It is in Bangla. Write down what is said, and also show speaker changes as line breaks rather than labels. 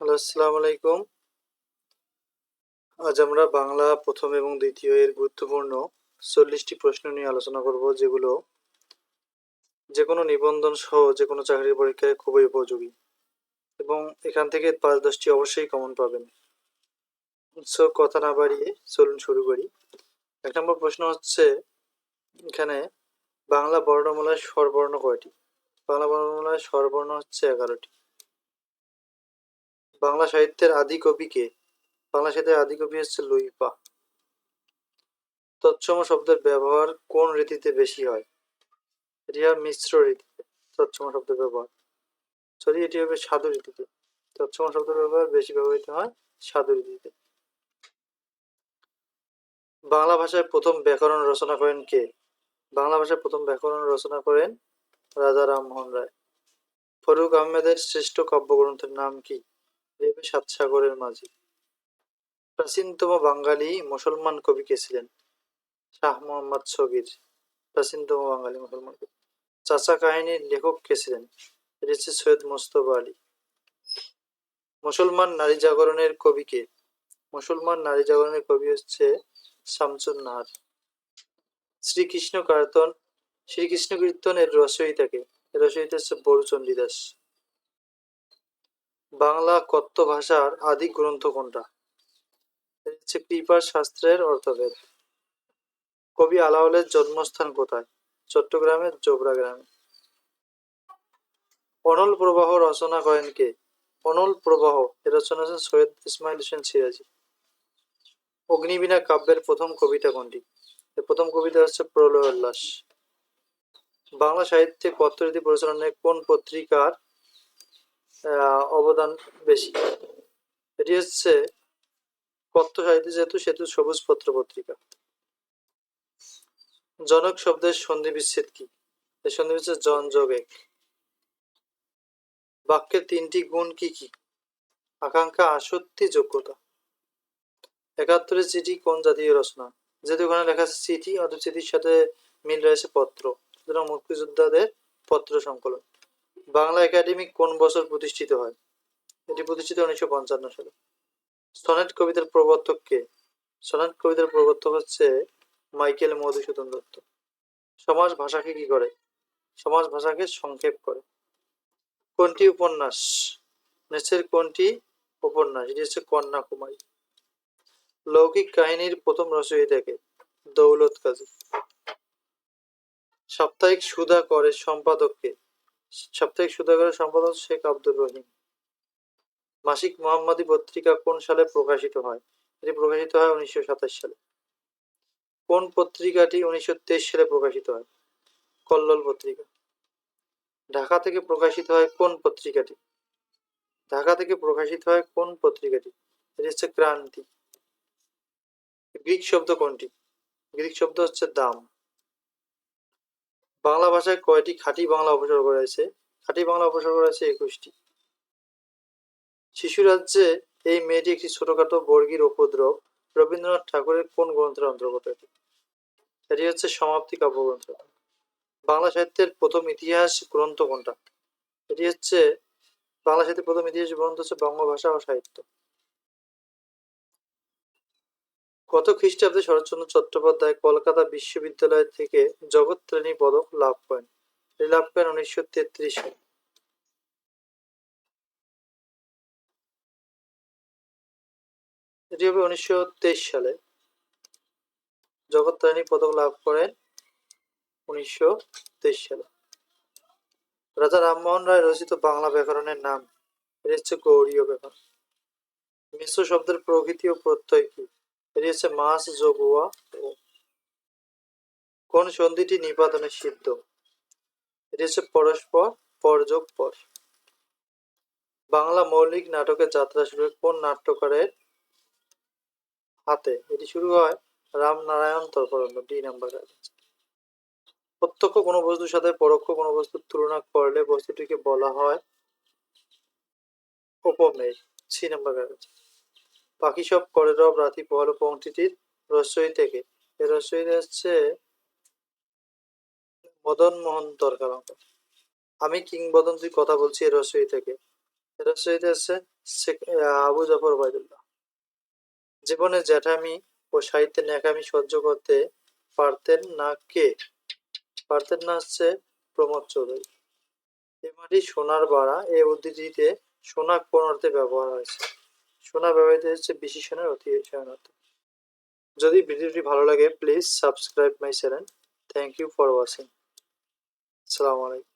হ্যালো, আসসালামু আলাইকুম। আজ আমরা বাংলা প্রথম এবং দ্বিতীয় এর গুরুত্বপূর্ণ ৪০টি প্রশ্ন নিয়ে আলোচনা করব, যেগুলো যেকোনো নিবন্ধন সহ যেকোনো চাকরির পরীক্ষায় খুবই উপযোগী এবং এখান থেকে ৫-১০টি অবশ্যই কমন পাবেন। সো কথা না বাড়িয়ে চলুন শুরু করি। ১ নম্বর প্রশ্ন হচ্ছে এখানে, বাংলা বর্ণমালায় স্বরবর্ণ কয়টি? বাংলা বর্ণমালায় স্বরবর্ণ হচ্ছে ১১টি। বাংলা সাহিত্যের আদি কবি কে? বাংলা সাহিত্যের আদি কবি হচ্ছে লুইপা। তৎসম শব্দের ব্যবহার কোন রীতিতে বেশি হয়? এটি হয় মিশ্র রীতিতে তৎসম শব্দের ব্যবহার। এটি হবে সাধু রীতিতে। তৎসম শব্দের ব্যবহার বেশি ব্যবহৃত হয় সাধু রীতিতে। বাংলা ভাষায় প্রথম ব্যাকরণ রচনা করেন কে? বাংলা ভাষায় প্রথম ব্যাকরণ রচনা করেন রাজা রামমোহন রায়। ফরুক আহমেদের শ্রেষ্ঠ কাব্যগ্রন্থের নাম কি? সাত সাগরের মাঝি। প্রাচীনতম বাঙালি মুসলমান কবি কে ছিলেন? শাহ মোহাম্মদ শবীর প্রাচীনতম বাঙালি মুসলমান কবি। চাচা কাহিনীর লেখক কে ছিলেন? এটি হচ্ছে সৈয়দ মুজতবা আলী। মুসলমান নারী জাগরণের কবি কে? মুসলমান নারী জাগরণের কবি হচ্ছে শামসুন নাহার। শ্রীকৃষ্ণ কীর্তন এর রচয়িতা কে? এর রচয়িতা হচ্ছে বরুচন্ডী দাস। বাংলা কথ্য ভাষার আদি গ্রন্থ কোনটা? এটা হচ্ছে কৃপার শাস্ত্রের অর্থভেদ। কবি আলাওলের জন্মস্থান কোথায়? চট্টগ্রামের জোবরা গ্রামে। অনল প্রবাহ রচনা করেন কে? অনল প্রবাহ এর রচনা হচ্ছে সৈয়দ ইসমাইল হোসেন সিরাজি। অগ্নিবীণা কাব্যের প্রথম কবিতা কোনটি? এর প্রথম কবিতা হচ্ছে প্রলয় উল্লাস। বাংলা সাহিত্যে পত্ররীতি পরিচালনায় কোন পত্রিকার অবদান বেশি? এটি হচ্ছে কথ্য সাহিত্যে যেহেতু সেতু সবুজ পত্র পত্রিকা। জনক শব্দের সন্ধি বিচ্ছেদ কি? এর সন্ধি বিচ্ছেদ জন যোগ এক। বাক্যের তিনটি গুণ কি কি? আকাঙ্ক্ষা, আসক্তি, যোগ্যতা। ৭১ চিঠি কোন জাতীয় রচনা? যেহেতু ওখানে লেখা আছে চিঠি, অর্থাৎ চিঠির সাথে মিল রয়েছে পত্র, সুতরাং মুক্তিযোদ্ধাদের পত্র সংকলন। বাংলা একাডেমি কোন বছর প্রতিষ্ঠিত হয়? এটি প্রতিষ্ঠিত ১৯৫৫ সালে। সনেট কবিতার প্রবর্তক কে? সনেট কবিতার প্রবর্তক হচ্ছে মাইকেল মধুসূদন দত্ত। সমাজ ভাষাকে কি করে? সমাজ ভাষাকে সংক্ষেপ করে। কোনটি উপন্যাস? নিচের কোনটি উপন্যাস? এটি হচ্ছে কন্যাকুমারী। লৌকিক কাহিনীর প্রথম রচয়িতা কে? দৌলত কাজী। সাপ্তাহিক সুধাকরের সম্পাদক কে? সাপ্তাহিক সুধাকরের সম্পাদক শেখ আব্দুর রহিম। মাসিক মোহাম্মদী পত্রিকা কোন সালে প্রকাশিত হয়? এটি প্রকাশিত হয় ১৯২৭ সালে। কোন পত্রিকাটি ১৯২৩ সালে প্রকাশিত হয়? কল্লোল পত্রিকা। ঢাকা থেকে প্রকাশিত হয় কোন পত্রিকাটি? ঢাকা থেকে প্রকাশিত হয় কোন পত্রিকাটি? এটি হচ্ছে ক্রান্তি। গ্রিক শব্দ কোনটি? গ্রিক শব্দ হচ্ছে দাম। বাংলা ভাষায় কয়টি খাঁটি বাংলা উপসর্গ রয়েছে? খাঁটি বাংলা উপসর্গ রয়েছে ২১টি। শিশুরাজ্যে এই মেয়েটি একটি ছোটখাটো বর্গীর উপদ্রব রবীন্দ্রনাথ ঠাকুরের কোন গ্রন্থের অন্তর্গত? এটি হচ্ছে সমাপ্তি কাব্যগ্রন্থ। বাংলা সাহিত্যের প্রথম ইতিহাস গ্রন্থ কোনটা? এটি হচ্ছে বাংলা সাহিত্যের প্রথম ইতিহাস গ্রন্থ হচ্ছে বঙ্গভাষা ও সাহিত্য। কত খ্রিস্টাব্দে শরৎচন্দ্র চট্টোপাধ্যায় কলকাতা বিশ্ববিদ্যালয় থেকে জগত্তারিণী পদক লাভ করেন? এটি লাভ করেন ১৯৩৩ সালে। এটি হবে ১৯২৩ সালে। জগত্তারিণী পদক লাভ করেন ১৯২৩ সালে। রাজা রামমোহন রায় রচিত বাংলা ব্যাকরণের নাম? এটি হচ্ছে গৌড়ীয় ব্যাকরণ। মিশ্র শব্দের প্রকৃতি ও প্রত্যয় কি? এটি হচ্ছে মাছ যোগ ওয়া ও। কোন সন্ধিটি নিপাতনে সিদ্ধ? এটি হচ্ছে পরস্পর পর যোগ পর। বাংলা মৌলিক নাটকের যাত্রা শুরু হয় কোন নাট্যকারের হাতে? এটি শুরু হয় রামনারায়ণ তর্করত্ন, ডি নাম্বার। প্রত্যক্ষ কোনো বস্তুর সাথে পরোক্ষ কোনো বস্তুর তুলনা করলে বস্তুটিকে বলা হয় উপমেয়, সি নাম্বার কাগজ। পাখি সব করে রব রাতি পহল পংক্তিটির রচয়িতা কে? এর রচয়িতা হচ্ছে মদন মোহন তর্কালঙ্কার। আমি কিংবদন্তির কথা বলছি এর রচয়িতা কে? এর রচয়িতা হচ্ছে আবু জাফর ওবায়দুল্লাহ। জীবনে জ্যাঠামি ও সাহিত্যে ন্যাকামি সহ্য করতে পারতেন না কে? পারতেন না হচ্ছে প্রমোদ চৌধুরী। এ মাটি সোনার বাড়া এই উদ্ধৃতিতে সোনা কোন অর্থে ব্যবহার হয়েছে? সোনা ব্যবহৃত হচ্ছে বিশেষণের অতিশয়ন অর্থে। যদি ভিডিওটি ভালো লাগে please subscribe my channel. Thank you for watching. আসসালামু আলাইকুম।